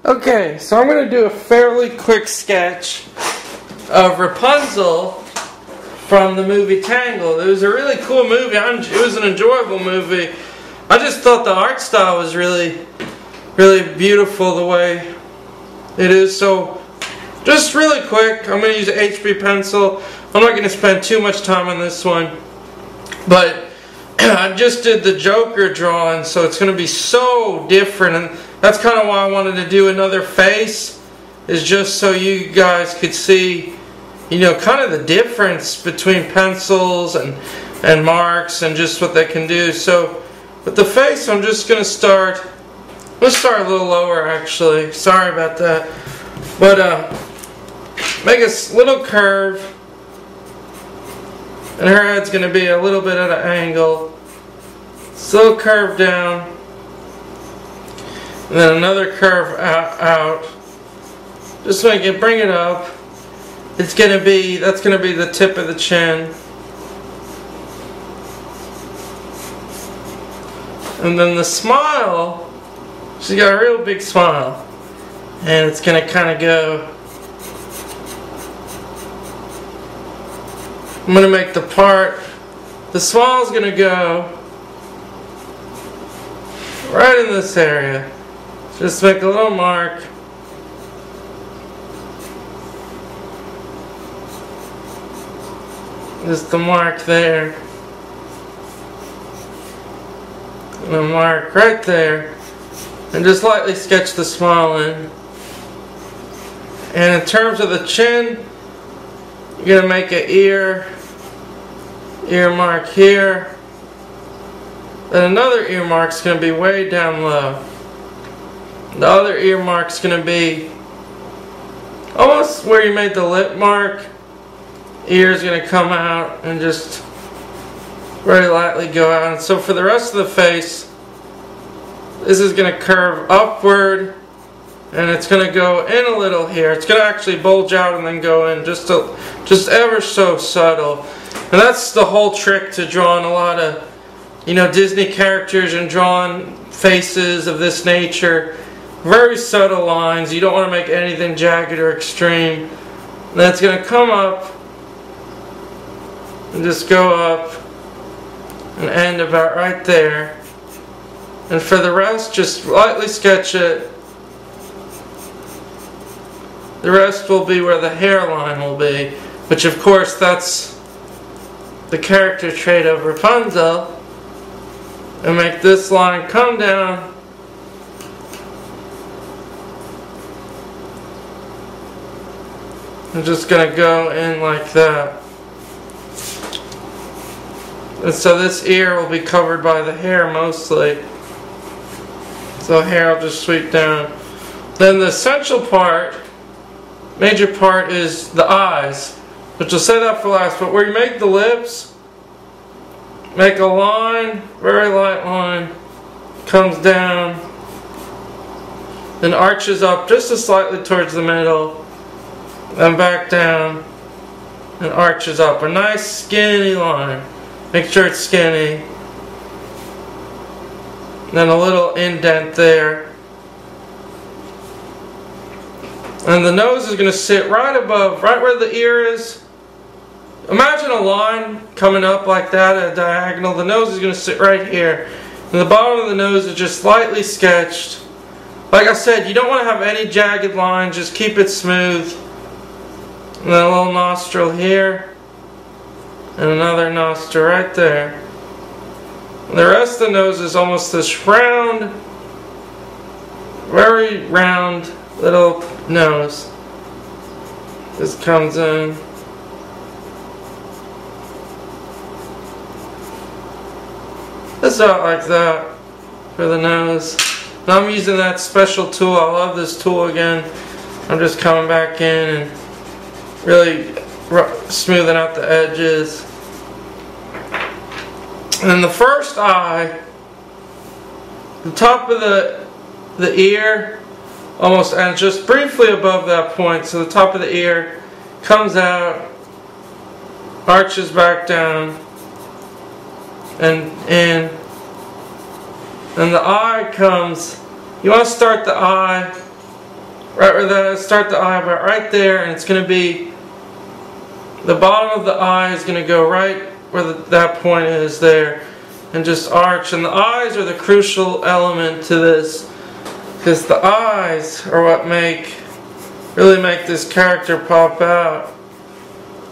Okay, so I'm going to do a fairly quick sketch of Repunzel from the movie Tangled. It was a really cool movie. It was an enjoyable movie. I just thought the art style was really beautiful the way it is. So, just really quick, I'm going to use an HB pencil. I'm not going to spend too much time on this one. But I just did the Joker drawing, so it's going to be so different. And that's kind of why I wanted to do another face, is just so you guys could see, you know, kind of the difference between pencils and marks and just what they can do. So with the face, I'm just going to start, let's start a little lower actually. Sorry about that. But make a little curve. And her head's going to be a little bit at an angle. Still curve down. And then another curve out. Just make it, bring it up. It's going to be, that's going to be the tip of the chin. And then the smile, she's got a real big smile. And it's going to kind of go, I'm going to make the part, the smile is going to go right in this area. Just make a little mark. Just the mark there. And a mark right there. And just lightly sketch the smile in. And in terms of the chin, you're going to make an ear mark here. Then another ear mark's going to be way down low. The other ear mark's going to be almost where you made the lip mark. Ear's going to come out and just very lightly go out. And so for the rest of the face, this is going to curve upward. And it's going to go in a little here. It's going to actually bulge out and then go in just ever so subtle. And that's the whole trick to drawing a lot of, you know, Disney characters and drawing faces of this nature. Very subtle lines. You don't want to make anything jagged or extreme. And then it's going to come up and just go up and end about right there. And for the rest, just lightly sketch it. The rest will be where the hairline will be, which of course that's the character trait of Repunzel. And make this line come down I'm just going to go in like that. And so this ear will be covered by the hair mostly. So hair will just sweep down. Then the essential part, major part, is the eyes. Which we'll say that for last. But where you make the lips, make a line, very light line, comes down, then arches up just slightly towards the middle, then back down, and arches up. A nice skinny line. Make sure it's skinny. Then a little indent there. And the nose is going to sit right above, right where the ear is. Imagine a line coming up like that at a diagonal. The nose is going to sit right here. And the bottom of the nose is just slightly sketched. Like I said, you don't want to have any jagged lines. Just keep it smooth. And then a little nostril here. And another nostril right there. And the rest of the nose is almost this round, very round little nose. Just comes in. Just out like that for the nose. And I'm using that special tool. I love this tool again. I'm just coming back in and really smoothing out the edges. And then the first eye, the top of the ear almost ends just briefly above that point. So the top of the ear comes out, arches back down, and in. And the eye comes, you want to start the eye right where that is, start the eye about right there, and it's going to be, the bottom of the eye is going to go right where that point is there, and just arch. And the eyes are the crucial element to this, because the eyes are what really make this character pop out.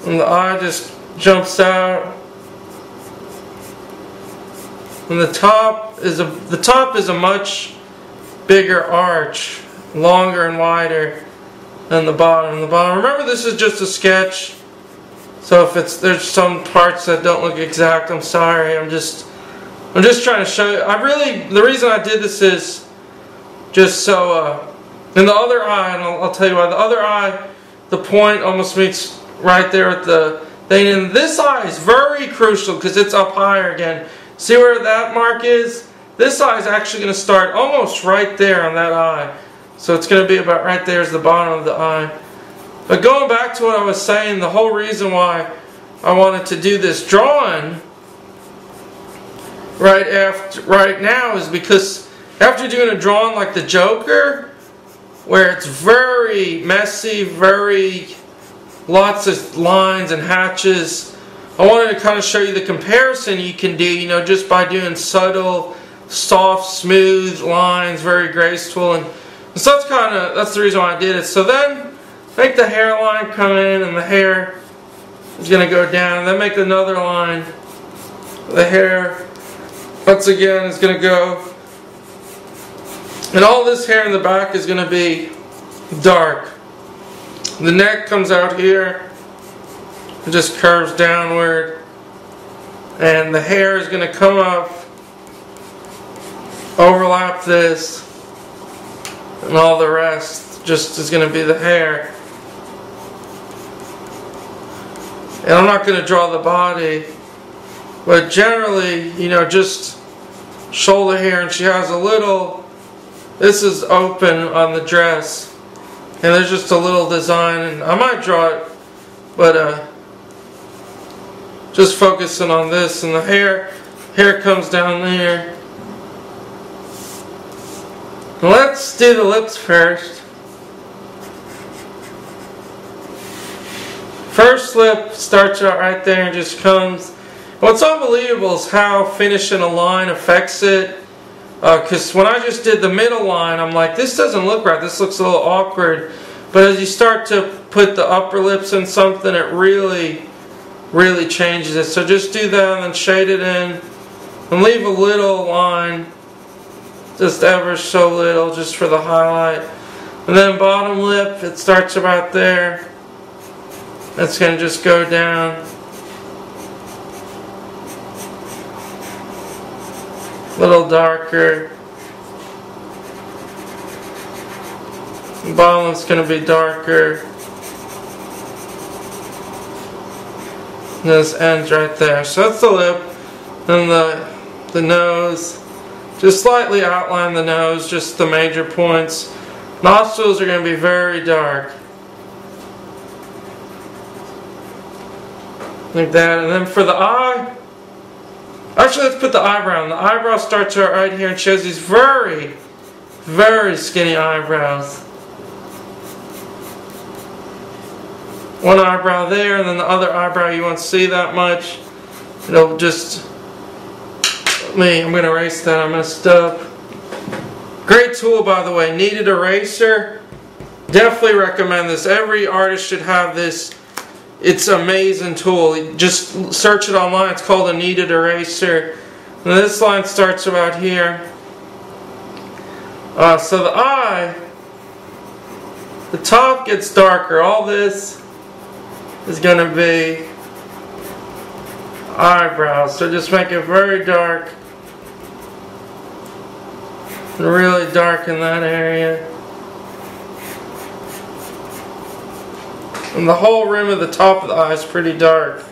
And the eye just jumps out. And the top is a much bigger arch, longer and wider than the bottom. Remember, this is just a sketch, so if there's some parts that don't look exact, I'm sorry. I'm just trying to show you. The reason I did this is just so. In the other eye, and I'll tell you why. The other eye, the point almost meets right there at the thing. And this eye is very crucial because it's up higher again. See where that mark is? This eye is actually going to start almost right there on that eye. So it's going to be about right there is the bottom of the eye. But going back to what I was saying, the whole reason why I wanted to do this drawing right now is because after doing a drawing like the Joker, where it's very messy, lots of lines and hatches, I wanted to kind of show you the comparison you can do, just by doing subtle, soft, smooth lines, very graceful, and so that's the reason why I did it. So then make the hairline come in, and the hair is going to go down, and then make another line. The hair, once again, is going to go. And all this hair in the back is going to be dark. The neck comes out here. It just curves downward. And the hair is going to come up, overlap this, and all the rest just is going to be the hair. And I'm not going to draw the body, but generally, just shoulder hair, and she has a little. This is open on the dress, and there's just a little design, and I might draw it, but just focusing on this, and the hair comes down there. Let's do the lips first. First lip starts out right there and just comes. What's unbelievable is how finishing a line affects it. Because when I just did the middle line, I'm like, this doesn't look right. This looks a little awkward. But as you start to put the upper lips in something, it really changes it. So just do that and then shade it in. And leave a little line, just ever so little, just for the highlight. And then bottom lip, it starts about there. That's going to just go down. A little darker. Bottom's going to be darker. And this ends right there. So that's the lip. And the nose. Just slightly outline the nose, just the major points. Nostrils are going to be very dark. Like that. And then for the eye, actually let's put the eyebrow on. The eyebrow starts out right here and shows these very skinny eyebrows. One eyebrow there, and then the other eyebrow you won't see that much. It'll just... I'm going to erase that. I messed up. Great tool, by the way. Kneaded eraser. Definitely recommend this. Every artist should have this. It's an amazing tool. Just search it online. It's called a kneaded eraser. And this line starts about here. So the eye, the top gets darker. All this is going to be eyebrows. So just make it very dark. And really dark in that area. And the whole rim of the top of the eye is pretty dark.